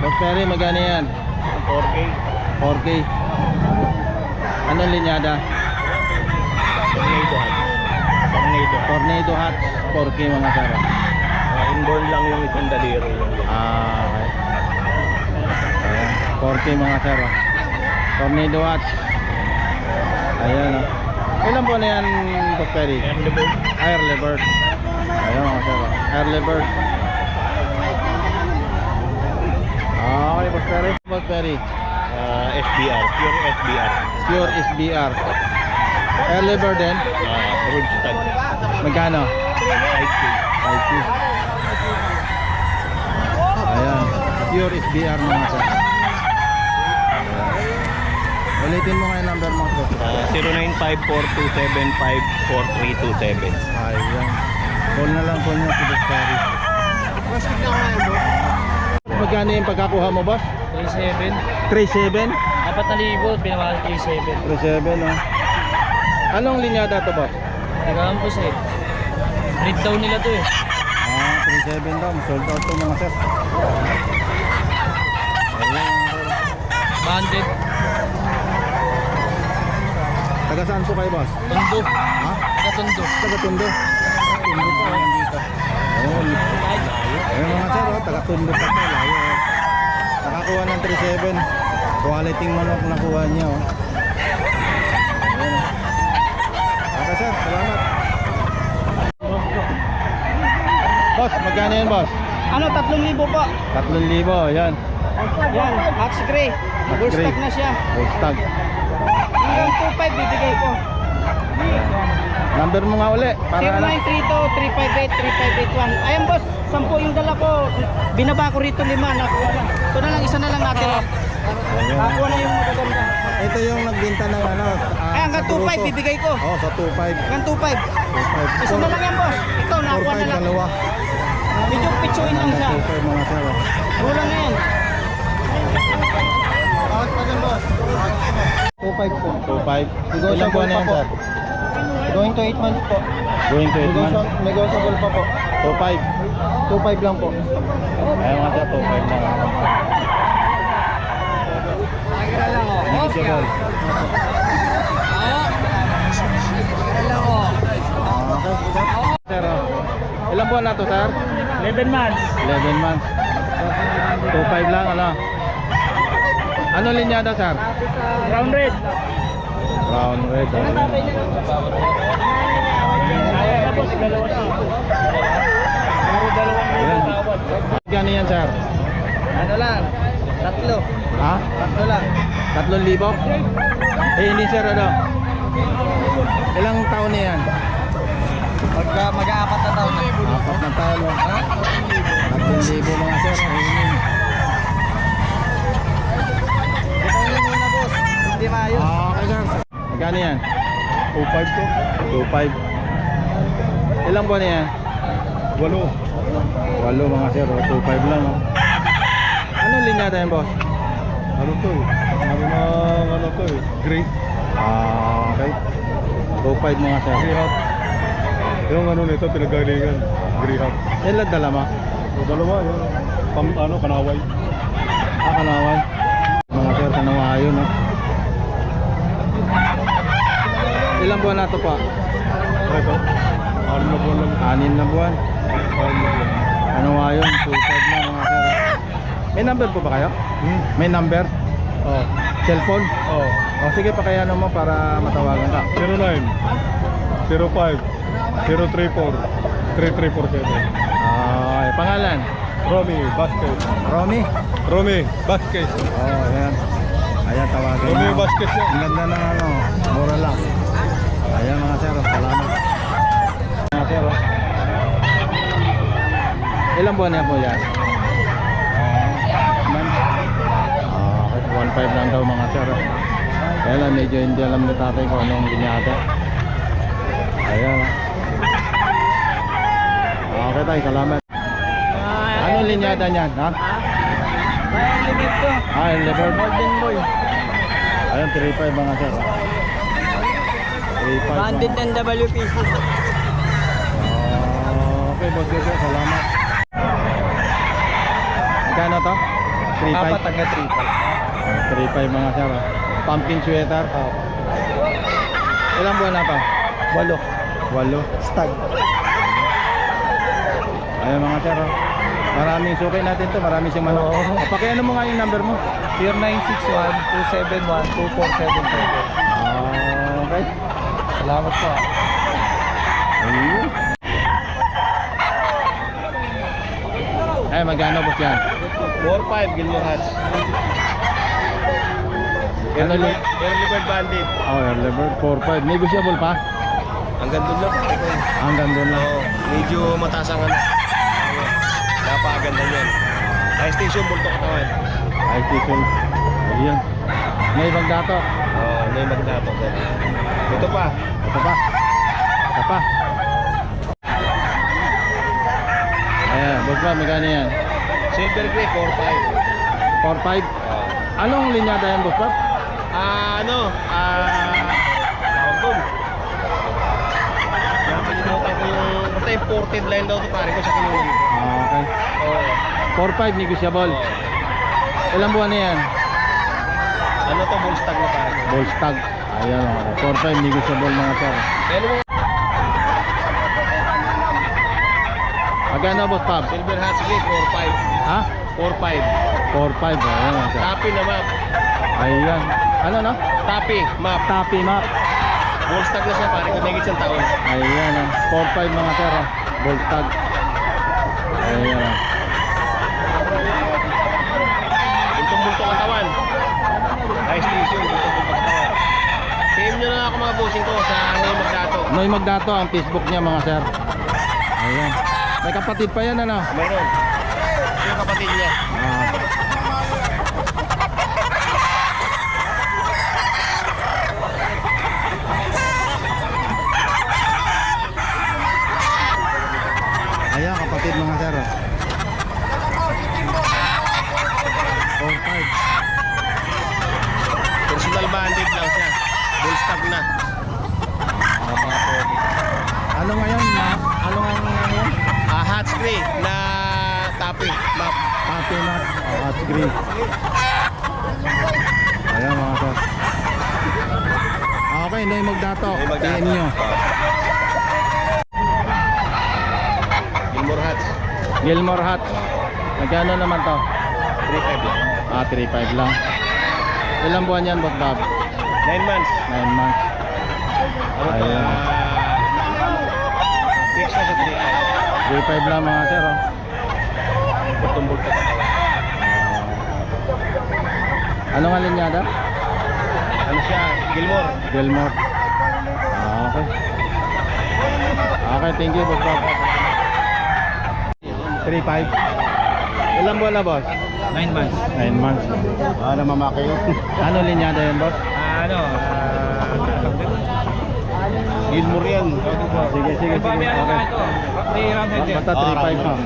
Boss Perry, magkano yan? 4K. 4K. Anong linyada? Tornado hat. Tornado. Tornado hat, 4K mga sir. Inborn lang yung isang daliri. Okay. Ayan, 4K mga sir. Tornado hat. Ayan o. Ilan po na yan, Boss Perry? Early bird. Early bird. Ayan mga sir. Early bird. Okay, Boss Perry. Boss Perry. SBR. Pure SBR. Pure SBR. Early bird din. Road stud. Magkano? 5K. 5K. Ayan. Pure SBR mga sir. Ulitin mo nga yung number mo. 0954-275-4327. Ayan. Call na lang po nyo si Boss Perry. Magkano yung pagkakuha mo, boss? 37. 3.7? 4,000, pinamahal 37. 3.7, no? Anong linyada to, boss? Nag-ampos eh. Breakdown nila to eh. 3.7 daw. Sold out to mga sir. Ayan. Banded. Taga saan po kayo, boss? Tondo. Ha? Tondo. Taga Tondo. Tondo po. Dito. Ayun. Ayun mga sir, oh. Taga Tondo pa po. Layo, oh. Nakakuha ng 3.7. Quality manok nakuha niya, oh. Ayun, oh. Okay, sir. Salamat. Boss, magkano yan, boss? Ano, 3,000 po. 3,000, yan. Yan, Max Gray. Full Gray. stock na siya. Gold tag. Hanggang 2,500 bibigay ko. Number mo nga uli para ano? 0932-358-3581. Ayan boss, 10 yung dala ko. Binaba ko rito 5, nakuha lang. Ito na lang, isa na lang natin. Nakuha na yung magaganda. Ito yung nagbenta ng ano. Ay, hanggang 2,500 bibigay ko. Oh, sa 2.5. Hanggang 2,500. 2.5. Isa na lang yan boss. Ikaw, nakuha na 4.5 lang. dalawa. Medyo pitsuin lang siya. 2.5 mga sir. Kulang na yan. 2.5 po. 2.5. Ilang buwan na yan, sir? Going to 8 months po. Going to 8 months. Negotiable pa po. 2.5. 2,500 lang po. Ayun mga sir, 2.5 lang. Kira lang o. Negotiable. Kira lang o. Sir, oh. Ilang buwan na to, sir? 11 months. 11 months. 2.5 lang, ano? Ano linyada, sir? Round red. Brown red. Tapos dalawa na. Puro dalawang Ayan. Gano yan, sir? Ano lang? 3. Ha? 3 lang. 3,000? Eh, hindi, sir, ano? Ilang taon na yan? Mag-aapat na taon na. 4 na taon, no? 3,000 mga sir. Ayun. Ito muna boss. Hindi maayos. Okay, sir. Magkano yan? 2.5 to. 2.5. Ilang buwan na yan? 8 mga sir. 2.5 lang, no? Anong linyada yan, boss? Ano to eh? Ano to eh? Gray. Okay. 2.5 mga sir. Gray hat. Yung ano nito, pinagalingan. Gray hat. Ilan dala mo? Dalawa yun. Kanaway. Kanawan. Mga sir, kanawayo, no? Ilang buwan na to pa? Ito. 6 na buwan lang. 6 na buwan. 6 na buwan. Kanawayo, 2.5 na mga sir. May number po ba kayo? May number? Oh. Cellphone? Oh. O sige, pakayano mo para matawagan ka. 09 05 034 3347. Okay, pangalan? Romy Vasquez. Romy? Vasquez. Oh, ayan. Ayan, tawagan Romy mo. Vasquez yan. Ang ganda ng ano, mura lang. Ayan mga sir, salamat. Mga sir, oh. Ilang buwan na po yan? Okay, 1.5 lang daw mga sir. Kaya lang, medyo hindi alam ni tatay kung anong linyada. Ayan. Okay tayo, salamat. Anong linyada niyan, ha? May limit ko. Ah, yung liver. Golden boy. Ayan, 3.5 mga sir. 3.5 Bandit ng WPC. Okay, boss Jojo, salamat. Magkano to? 3.5. Apat hanggang 3.5 mga sir. Pumpkin sweater. Ilang buwan na pa? 3. 8. Stag. Ayun mga sir. Maraming sukay natin to. Marami siyang manok. Oo. Pakiano mo nga yung number mo? 0961-271-2477. Okay. Salamat po. Ayun. Ay, magkano boss yan? 4-5, Gilmore Hats. Ano Early yun? bird bandit. Oh, early bird. 4.5. Negotiable pa? Hanggang doon lang. Hanggang doon lang. Oo, medyo mataas ang ano. Napakaganda niyan. High station, bultok naman. IT sold. Ayun. May ibang dato. Oo, may magdato. Ito pa. Ito pa. Ito pa. Ayan, boss ba, magkano yan? Silver Gray, 4-5. 4.5. Anong linyada yan, boss ba? Tawag doon. Nakalimutan ko yung basta imported line daw ito pare ko sa kinuha. Okay. Oo. 4.5 negotiable. Ilang buwan na yan? Ano to, bullstag na pare ko. Ball stag. Ayan, 4.5 negotiable mga sir. Pero mo, Magkano, boss Pab? Silver Hats Gray, 4-5. Ha? 4-5. 4.5. Ayan mga sir. Tapi na map. Ayan. Ano no? Tapi, map. Tapi map. Bullstag na siya pare ko, may isang taon. Ayan, 4.5 mga sir. Ball stag. Ayan. Buntong-buntong ang tawan. High station, buntong-buntong ang tawan. PM nyo na ako mga bossing ko sa ano yung magdato. Noy Magdato ang Facebook niya mga sir. Ayan. May kapatid pa yan ano? Mayroon. Yung kapatid niya. Ah. Ayan kapatid mga sir. 4.5. Personal bandit lang siya. Bullstag na. Ano ngayon? Ano ngayon? Hats Gray na tapi, map. Pati na. Hot green. Ayan mga sir. Okay, Noy Magdato. May magdato. PM nyo. Gilmore Hats. Gilmore Hat. Magkano naman to? 3-5 lang. 3.5 lang. Ilang buwan yan, Boss Bob? 9 months. 9 months. Ano to? Ayan. Fix na sa 3-5. 3.5 lang mga sir. Oh. Bultong-bultong ang tawan. Ano nga linyada? Ano siya? Gilmore. Gilmore. Okay. Okay, thank you, Boss Bob. 3.5. Ilang buwan na, boss? 9 months. 9 months. Namamaki yun. Ano linyada yan, boss? Gilmore yan. Sige, sige, sige. Okay. Basta 3.5 ma'am.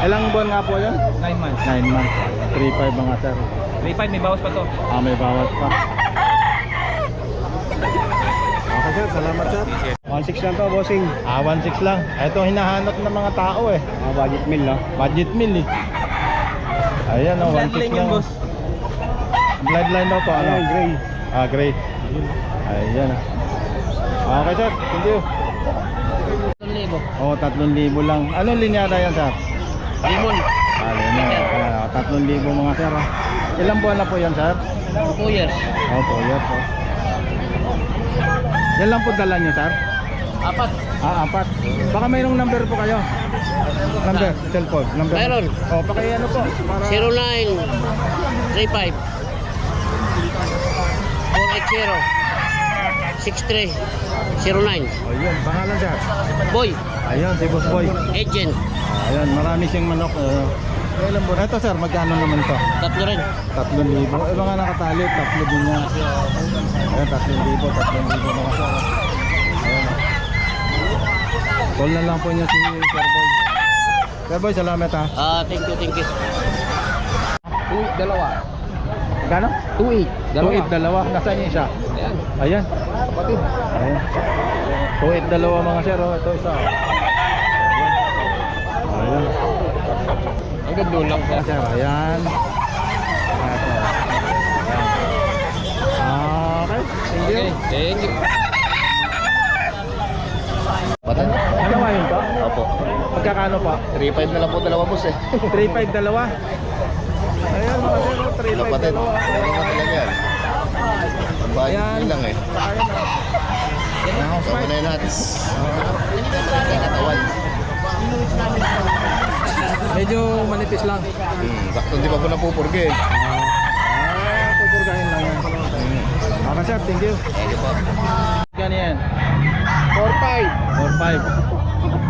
Ilang buwan nga po yun? 9 months. 9 months. 3.5 mga sir. 3.5 may bawas pa to. May bawas pa. Okay sir, salamat sir. 1.6 lang to, bossing. 1.6 lang. Ito hinahanap ng mga tao eh. Budget meal, no? Budget meal eh. Ayan o, 1.6 lang. Bloodline daw po, ano? Gray. Gray. Ayan. Okay sir, thank you. 1,000. 3,000 lang. Anong linyada yan sir? Limon. Ayan, 3,000 mga sir. Ilang buwan na po yan sir? 2 years. 2 years. Yan lang po dala nyo sir? 4. 4. Baka mayroong number po kayo. Number, cellphone. Number. Mayroon. Paki ano po. Para... 0935 480 6309. Ayun, pangalan sir. Boy, Ayun, si Boss Boy. agent. Ayun, marami siyang manok. Ilan po? Ito sir, magkano naman ito? 3 rin. 3,000. Mga nakatali, 3 din niya. Ayun, 3,000, 3,000 mga sir. Ayun. Call na lang po niya si Sir Boy. Sir Boy, salamat ha. Thank you. 2, dalawa. Magkano? 2.8. 2,800, dalawa. Nasaan niya isa? Ayan. Ayan. Kapatid. Ayan. 2,800, dalawa mga sir. Ito isa. Ayan. Ayan. Hanggang doon lang sir. Sir, ayan. Ito. Ayan. Okay, thank you. Okay, thank you. Ano nga yun to? Opo. Pagkakano pa? 3.5 na lang po dalawa boss eh. 3.5 dalawa. Ayan mga sir, 3.5 Kapatid. dalawa. Ano nga talaga yan? Ang bahay Ayan. lang eh. Ayan o. Sama na yun natin. Katawan. Medyo manipis lang. Sakto hindi pa po napupurge eh. Pupurgahin lang yan. Okay sir, thank you. Thank you po. Gano yan? 4.5. 4.5.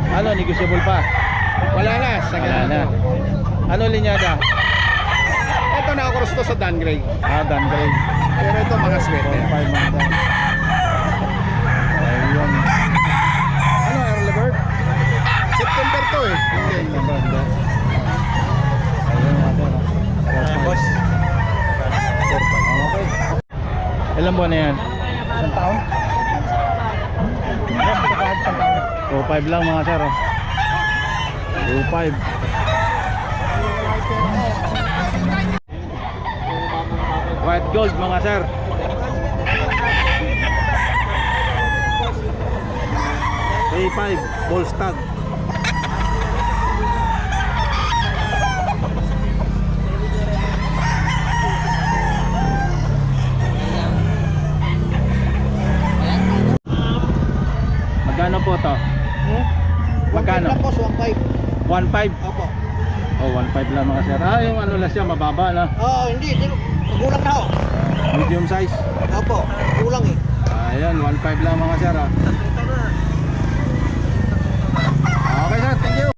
Ano, negotiable pa? Wala na. Wala na. Ano linyada? Ito nakakurus to sa downgrade. Downgrade. Pero ito mga sweater. 4.5 mga dan. Ayun. Ano, early bird? September to eh. Ayun mga dan. Boss. Okay. Ilan buwan na yan? Isang taon? 2.5 lang mga sir. 2.5. White gold mga sir. A5 Volstag. Magkano po to? Magkano? 1.5. Opo. Oh, 1.5 lang mga sir. Yung ano lang siya, mababa na. Oo, hindi. Kulang na ho. Medium size. Opo, kulang eh. Ayan, 1.5 lang mga sir.